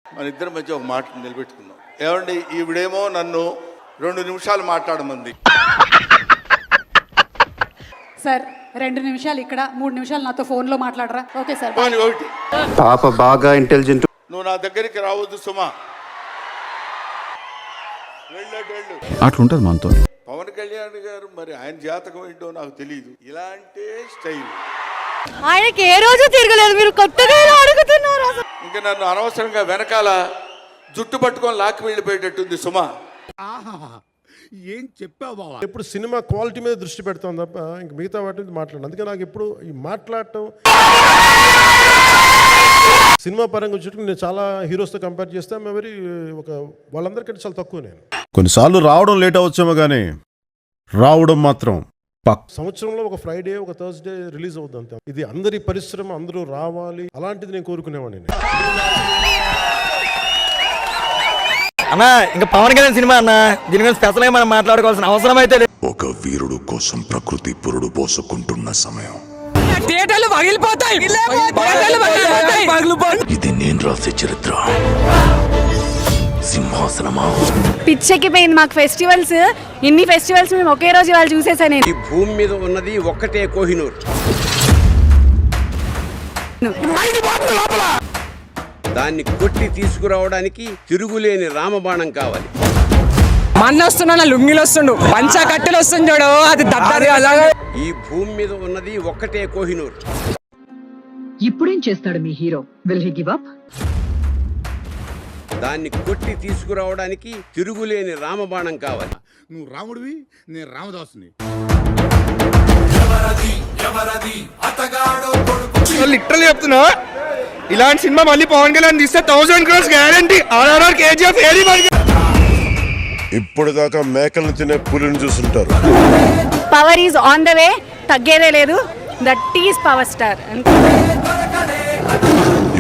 మన ఇద్దరి మధ్య ఒక మాట నిలబెట్టుకుందాం. ఏమండి, ఈవిడేమో నన్ను 2 నిమిషాలు మాట్లాడమంది. సార్ 2 నిమిషాలు ఇక్కడ, 3 నిమిషాలు నాతో ఫోన్లో మాట్లాడరా? Okay sir. ఒకటి, పాప బాగా ఇంటెలిజెంట్. నువ్వు నా దగ్గరికి రావద్దు సుమా. వెళ్ళు. అట్లుంటది మనతో. పవన్ కళ్యాణ్ గారు మరి ఆయన జాతకం ఏంటో నాకు తెలియదు. ఇలాంటి స్టైల్ ఆయనకి ఏ రోజు తిరగలేదు, మీరు కొత్తగా అడుగుతున్నారు. ఇంకా నన్ను అనవసరంగా వెనకాల జుట్టు పట్టుకొని లాక్కి వెళ్ళిపోయేటట్టుంది సుమా. ఏం చెప్పావు బావా? ఎప్పుడు సినిమా క్వాలిటీ మీద దృష్టి పెడతాం తప్ప ఇంక మిగతా వాటి మీద మాట్లాడను. అందుకే నాకు ఎప్పుడు ఈ మాట్లాడటం సినిమా పరంగా వచ్చేటప్పుడు నేను చాలా హీరోస్తో కంపేర్ చేస్తే వెరీ వాళ్ళందరికంటే చాలా తక్కువ. నేను కొన్నిసార్లు రావడం లేట్ అవచ్చేమో కానీ రావడం మాత్రం సంవత్సరంలో ఒక ఫ్రైడే ఒక థర్స్డే రిలీజ్ అవుద్ది అంతే. ఇది అందరి పరిశ్రమ, అందరూ రావాలి, అలాంటిది నేను కోరుకునేవాడిని. అన్నా ఇంకా పవన్ కళ్యాణ్ సినిమా అన్న, దీని గురించి స్పెషల్ గా మనం మాట్లాడుకోవాల్సిన అవసరం అయితే లేదు. ఒక వీరుడు కోసం ప్రకృతి పురుడు పోసుకుంటున్న సమయం. ఇది నేను రాసే చరిత్ర. సింహాసనమా పిచ్చెక్కిపోయింది మాకు ఫెస్టివల్స్. ఇన్ని ఫెస్టివల్స్ మేము ఒకే రోజు వాళ్ళు చూసేసాను. ఈ భూమి మీద ఉన్నది ఒక్కటే కోహినూర్. దాన్ని కొట్టి తీసుకురావడానికి తిరుగులేని రామబాణం కావాలి. మన్న వస్తున్నా, లుంగిలు వస్తుండు, పంచా కట్టెలు వస్తుంది చూడు, అది దద్దరి. ఈ భూమి మీద ఉన్నది ఒక్కటే కోహినూర్. ఇప్పుడేం చేస్తాడు మీ hero? Will he give up? దాన్ని కొట్టి తీసుకురావడానికి తిరుగులేని రామబాణం కావాలి. నువ్వు రాముడివి, నేను రామదాసుని. లిటరల్లీ చెప్తున్నా, ఇలాంటి సినిమా మళ్ళీ పవన్ కళ్యాణ్ తీస్తే 1000 crores గ్యారంటీ. RRR, KGF ఏది ఇప్పుడు దాకా మేకలను తినే పులిని చూస్తుంటారు. Power is on the way, తగ్గేదే లేదు. That is power star.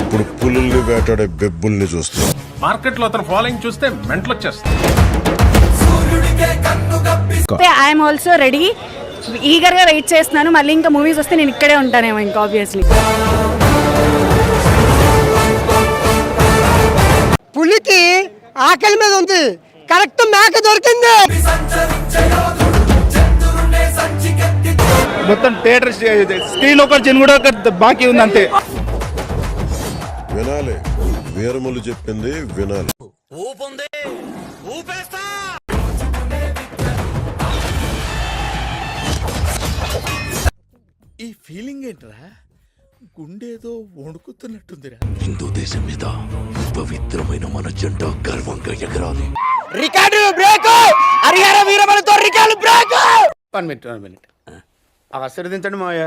ఇప్పుడు పులుల్ని వేటాడే బెబ్బుల్ని చూస్తాం. మార్కెట్ లో అతను ఫాలోయింగ్ చూస్తే మెంటల్ వచ్చేస్తుంది. ఐఎమ్ ఆల్సో రెడీ, ఈగర్ గా వెయిట్ చేస్తున్నాను. మళ్ళీ ఇంకా మూవీస్ వస్తే నేను ఇక్కడే ఉంటానేమో ఇంకా ఆబ్వియస్లీ. పులికి ఆకలి మీద ఉంది, కరెక్ట్ మేక దొరికింది. మొత్తం థియేటర్ స్క్రీన్ ఒక జన్ కూడా బాకీ ఉంది అంతే. వినాలి, వీరములు చెప్పింది వినాలి. ఈ ఫీలింగ్ ఏంట్రా? గుండేదో వణుకుతున్నట్టుందిరా. హిందూ దేశం మీద పవిత్రమైన మన జెండా గర్వంగా ఎగరాలి. రికార్డు బ్రేక్, హరిహర వీరమలతో రికార్డు బ్రేక్. 1 minute. ఆశీర్వదించండి మావయ్య.